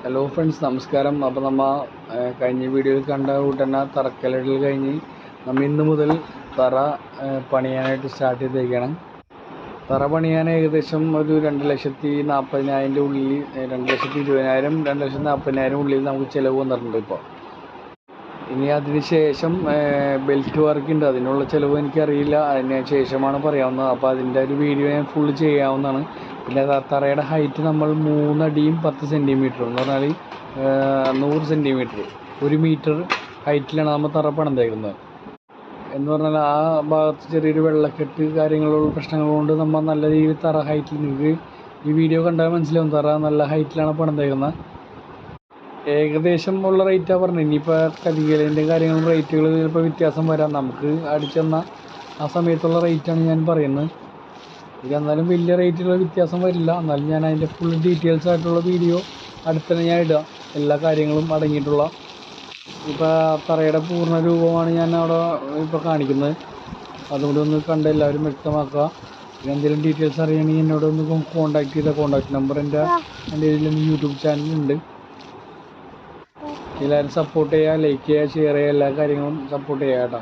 Hello friends, നമസ്കാരം. അപ്പോൾ നമ്മൾ കഴിഞ്ഞ വീഡിയോയിൽ കണ്ട കൂട്ടന്നെ തറക്കല്ലിടൽ കഴിഞ്ഞ് നമ്മൾ ഇന്ന് മുതൽ തറ പണിയാനായിട്ട് സ്റ്റാർട്ട് ചെയ്തേക്കാണ്. തറ പണിയാൻ ഏകദേശം ഒരു 2,40,000 ഉള്ളിൽ, 2,20,000 2,40,000 ഉള്ളിൽ നമുക്ക് ചിലവ് വന്നിട്ടുണ്ട്. ഇപ്പോൾ ഇനി അതിന് ശേഷം ബെൽറ്റ് വർക്ക് ഉണ്ട്, അതിനുള്ള ചിലവ് എനിക്കറിയില്ല, അതിന് ശേഷമാണ് പറയാവുന്നത്. അപ്പോൾ അതിൻ്റെ ഒരു വീഡിയോ ഞാൻ ഫുള്ള് ചെയ്യാവുന്നതാണ്. പിന്നെ തറയുടെ ഹൈറ്റ് നമ്മൾ 3 അടിയും 10 സെൻറ്റിമീറ്റർ എന്ന് പറഞ്ഞാൽ 100 സെൻറ്റിമീറ്റർ, 1 മീറ്റർ ഹൈറ്റിലാണ് നമ്മൾ തറ പണിതേക്കുന്നത്. എന്ന് പറഞ്ഞാൽ ആ ഭാഗത്ത് ചെറിയൊരു വെള്ളക്കെട്ട് കാര്യങ്ങളുള്ള പ്രശ്നങ്ങൾ കൊണ്ട് നമ്മൾ നല്ല രീതിയിൽ തറ ഹൈറ്റിൽ, നിങ്ങൾക്ക് ഈ വീഡിയോ കണ്ടാൽ മനസ്സിലാവും തറ നല്ല ഹൈറ്റിലാണ് പണിതേക്കുന്നത്. ഏകദേശം ഉള്ള റേറ്റാണ് പറഞ്ഞത്. ഇനിയിപ്പോൾ കരിങ്കലിൻ്റെ കാര്യങ്ങളും റേറ്റുകൾ ചിലപ്പോൾ വ്യത്യാസം വരാം. നമുക്ക് അടിച്ചെന്ന ആ സമയത്തുള്ള റേറ്റാണ് ഞാൻ പറയുന്നത്. ഇത് എന്നാലും വലിയ റേറ്റുള്ള വ്യത്യാസം വരില്ല. എന്നാലും ഞാൻ അതിൻ്റെ ഫുൾ ഡീറ്റെയിൽസ് ആയിട്ടുള്ള വീഡിയോ അടുത്തന്നെ ഞാൻ ഇടാം, എല്ലാ കാര്യങ്ങളും അടങ്ങിയിട്ടുള്ള. ഇപ്പോൾ തറയുടെ പൂർണ്ണ രൂപമാണ് ഞാൻ അവിടെ ഇപ്പോൾ കാണിക്കുന്നത്. അതുകൊണ്ട് ഒന്ന് കണ്ട് എല്ലാവരും വ്യക്തമാക്കുക. പിന്നെ എന്തെങ്കിലും ഡീറ്റെയിൽസ് അറിയണമെങ്കിൽ എന്നോട് ഒന്ന് കോൺടാക്ട് ചെയ്താൽ കോൺടാക്ട് നമ്പർ എൻ്റെ ഇതിലൊന്ന് യൂട്യൂബ് ചാനലുണ്ട്. എല്ലാവരും സപ്പോർട്ട് ചെയ്യുക, ലൈക്ക് ചെയ്യുക, ഷെയർ ചെയ്യുക, എല്ലാ കാര്യങ്ങളും സപ്പോർട്ട് ചെയ്യുക കേട്ടോ.